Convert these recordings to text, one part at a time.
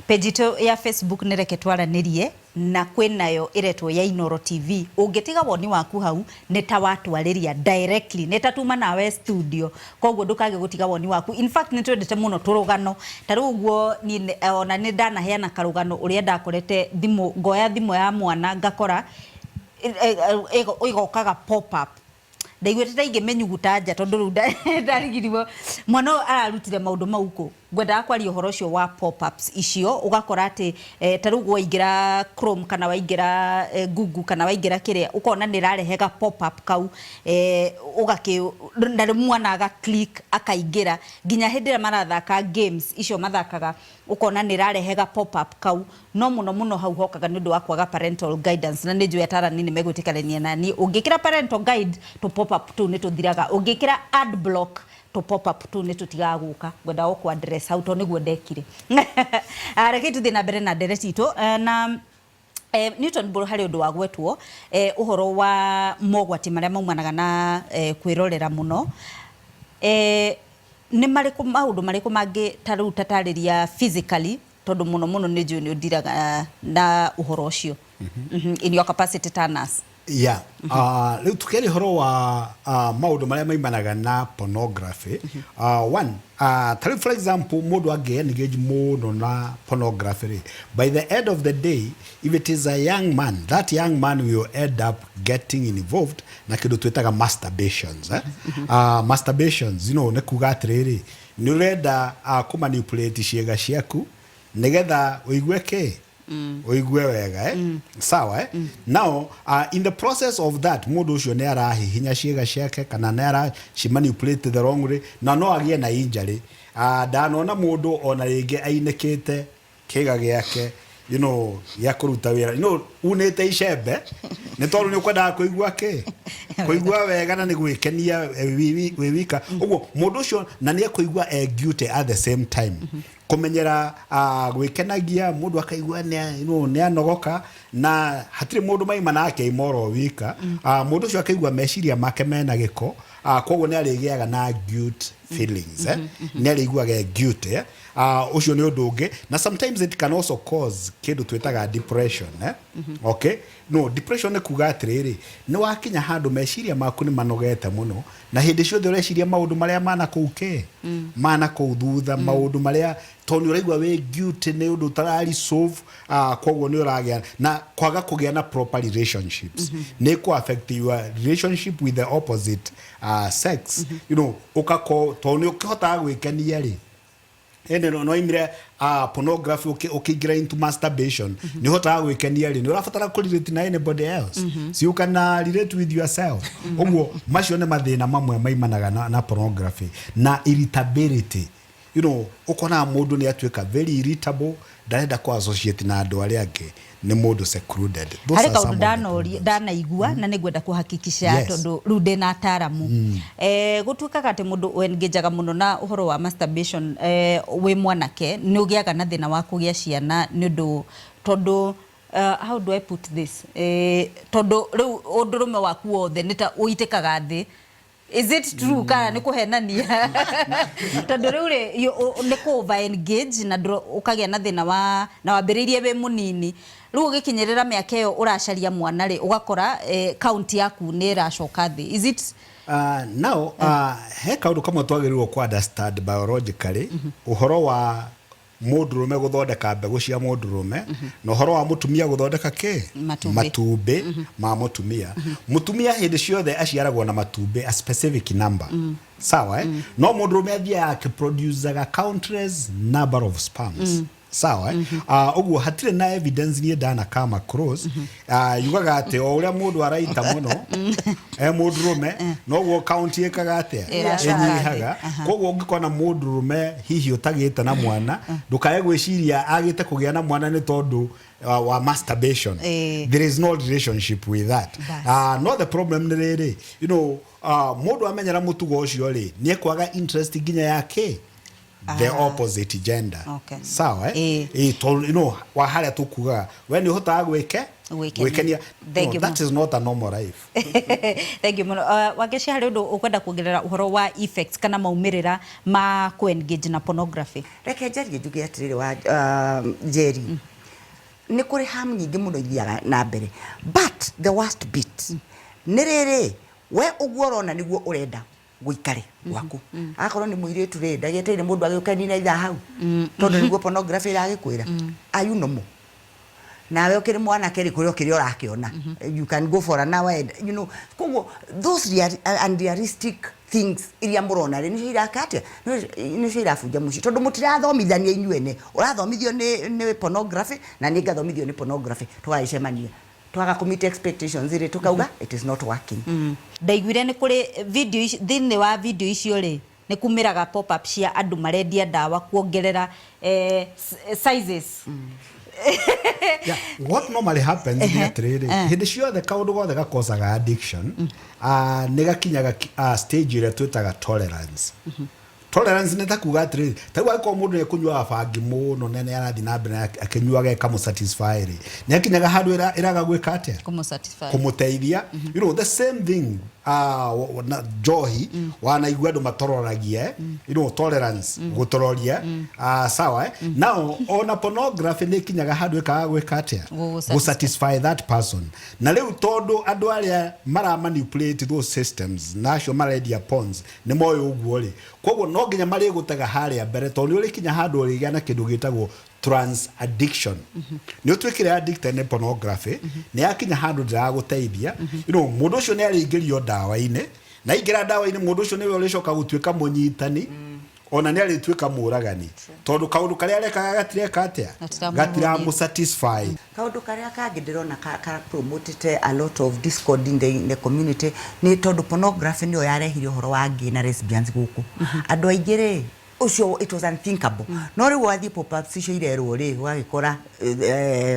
page to ya Facebook nireke twaranirie na kwinayo iretwo ya Inoro TV ungitiga woni waku hau neta watwariria directly neta tuma nawe studio koguo ndukage gutiga woni waku in fact nitwendete muno turugano taruguo ni ona ni ndana heana karugano uria ndakorete thimu ngoya thimu ya mwana ngakora igokaga pop up ndaigwetete ingimenyuguta nja tondu ndarigirwo mwana ararutire maundu mauko gwenda kwari uhoro cio wa pop ups icio ugakora ati tarugu waingira Chrome kana waingira Google kana waingira kiria ukona nirarehega pop up kau ugaki ndari mwana aga click akaingira ginya hindira marathaka games icio mathakaga ukona nirarehega pop up kau no muno hau hokaga nindu wa kwaga parental guidance na niju yatara nini megutikalenia nani ungikira parental guide to pop up tu nituthiraga ungikira ad block to pop up tu nitutigaguka gwenda okwa address hau to niguo ndekire areke tuthi na mbere na address ito na Newton Buru hari undu wagwetwo uhoro wa mogwati maria maumanaga na kwirorera muno ni mariku maundu mariku mangi taru tatariria physically tondu muno ni juni udiraga na uhoro ucio in your capacity turners. Yeah. Leo tukeli horo wa maundu maria maimanaga na pornography. One, for example, modu age engage modu na pornography. By the end of the day, if it is a young man, that young man will end up getting involved na kidu tuetaga masturbations. Masturbations, ne kugatiriri. Nureda kumanipulate ciega ciaku nigetha uigweke oigwe wega sawa now in the process of that mundu ucio ne arahihinya ciega ciake kana ne ara she manipulate the wrong way na no agie na injury ndanona mundu ona ringi ainekete kiga giake ya kuruta wira unete icembe ni tondu ni kwenda kuigwa kuigwa wega na ni gwikenia we wika uguo mundu ucio na ni kuigwa guilty at the same time kumenyera gwikenagia mundu akaigwa ni anogoka na hatire mundu maimana ake imoro wika mundu ucio akaigwa meciria make mena giko koguo ni arigiaga na guilt feelings ni ariguaga guilt ucio ni undu ungi na sometimes it can also cause kindu twetaga depression okay no depression ni kuga atiriri ni wakinya handu meciria maku ni manogete muno na hindi ciothe ureciria maundu maria mana kuuke mana kuthutha maundu maria toni uraigwa we guilt ni undu tarari solve koguo ni uragia na kwaga kugia na proper relationships ni ku affect your relationship with the opposite sex ukako toni ukihota gwikenia ri ene no imire pornography ukigira into masturbation ni hota gwikenia ri ni urafatara ku relate na anybody else so you can relate with yourself uguo macio ne mathina mamwe maimanaga na pornography na irritability ukona mundu ni atuika very irritable ndarenda ku associate na andu aria angi ni mundu secluded hari kaundu dana igua na nigwenda kuhakikisha tondu rude na ataramu gutukaga ati mundu engageaga muno na uhoro wa masturbation we mwanake ni ugiaga na thina wa kugia ciana ni undu tondu how do I put this tondu riu undurume waku wothe nita uitikaga thi. Is it true kana ni kuhenania tondu riu ni ku over engage na ukagia na thina wa na wambiririe we munini riu ugikinyerera miaka iyo uracaria mwana ri ugakora count yaku ni iracoka thi. Is it now he kaundu kamwe twagirirwo ku understand biologically uhoro wa mundurume guthondeka mbegu cia mundurume na uhoro wa mutumia guthondeka matumbi ma mutumia mutumia hindi ciothe aciaragwo na matumbi a specific number sawa no mundurume athia akiproduce countless number of sperms sawa uguo hatire na evidence ni ndana kama cross yugaga ate o uria mundu araita muno mundurume no guo count yekaga ate enyihaga koguo ngikona mundurume hihi utagite na mwana ndukaye gwiciria agite kugia na mwana ni tondu wa masturbation there is no relationship with that not the problem really mundu amenyera mutugo ucio ri ni ekwaga interest ginya yake the opposite gender. Okay. Sawa wa haria tukuga we ni hotaga gwikenia that is not a normal life. Thank you muno. Wangeci hari undu ukwenda kuongerera uhoro wa effects kana maumirira ma ku engage na pornography? Reke njarie njuge atiriri wa Jerry. Ni kuri ham nyingi muno ithiaga na mbere, but the worst bit ni riri we uguo rona niguo urenda guikare gwaku akorwo ni muiritu ri ndageteire mundu agiukanina itha hau tondu niguo pornography iragikwira ayunomo nawe ukiri mwana keri kuri ukiri urakiona you can go for an hour, you know, kogo those unrealistic things iria murona ri ni irakatia ni irafuja muci tondu mutirathomithania inyuene urathomithio ni pornography na ni gathomithio ni pornography tugaicemania twaga commit expectations iri tukauga it is not working. Ndaiguire ni kuri video thini wa video icio ri ni kumiraga pop up cia andu marendia ndawa kuongerera sizes. Yeah, what normally happens in that really hindi ciothe kaundu gothe gakosaga addiction ni gakinyaga stage ire twitaga tolerance. Tolerance ni takuga atiri tawa ko mundu ekunywa bangi muno nene arathi na mbere akinyuaga ekamu satisfy ri ni akinyaga handu iraga gwika atia kumuteithia. You know the same thing johi wanaigua andu matororagie you know tolerance gutororia sawa now ona pornography ni kinyaga handu ikaga gwika atia go satisfy that person na riu tondu andu aria mara manipulate those systems nacio maredia pawns ni moyo uguo ri koguo no nginya mari gutega haria mbere tondu uri kinya handu uri gana kindu gitagwo trans addiction ni utwikire addicted ne pornography ni akinya handu ndira guteithia you know mundu ucio ni aringirio ndawa-ine na ingira ndawa-ine mundu ucio niwe ulicoka gutwika munyitani ona ni aritwika muragani tondu kaundu karia arekaga gatireka atia gatira mu satisfy. Kaundu karia kangi ndirona ka promoted a lot of discord in the community ni tondu pornography ni yarehire uhoro wa gay na lesbians guku andu aingire ucio it was unthinkable no ri wathi pop up cio irerwo ri wagikora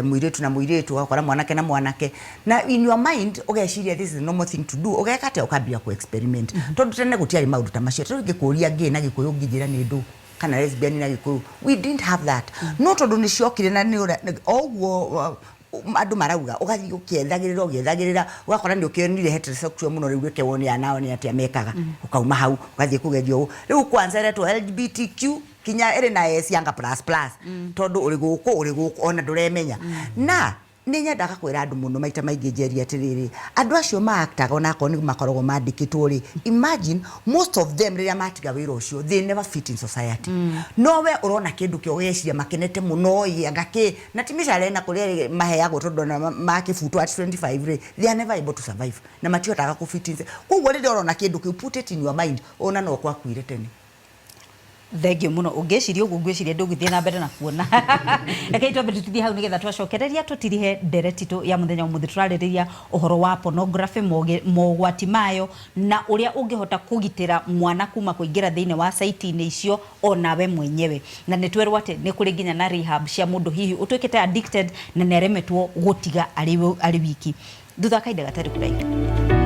muiretu na muiretu wakora mwanake na mwanake na in your mind ugeciria this is a normal thing to do ugekate ukambia ku experiment tondu tene gutiari maundu ta macio tondu ngikuria gay na gikuyu ngijira ni ndu kana lesbian na gikuyu we didn't have that no tondu ni ciokire na ni ogwo andu marauga ugathi ukiethagirira ugakora ni ukionire heterosexual muno riu geke woni anao ni atia mekaga ukauma hau ugathi kugerio riu kwanza reto LGBTQ kinya ere na S yanga plus tondu uri guku ona nduremenya na ninyendaga kwira andu muno maita maingi njeri atiriri andu acio maaktaga ona ko ni makorogo mandikitwo ri imagine most of them riria matiga wira ucio they never fit in society no we urona kindu kio geciria makenete muno yangake na timisha rena kuria maheago tondu na makifutu at 25 ri they are never able to survive na matiotaga ku fit in koguo ri urona kindu ki put it in your mind ona no kwa kwire tene. Thank you muno ungeciria ugu ngweciria ndugithie na mbere na kuona reke twambe tuthie hau nigetha twacokereria tutirihe nderetitu ya muthenya umuthi turariria uhoro wa pornography mogwati mayo na uria ungihota kugitira mwana kuma kuingira thiine wa site-ini icio onawe mwenyewe na nitwerwo ati ni kuri nginya na rehab cia mundu hihi utwikite addicted na neremetwo gutiga ari wiki thutha kaida gatari kuraihu.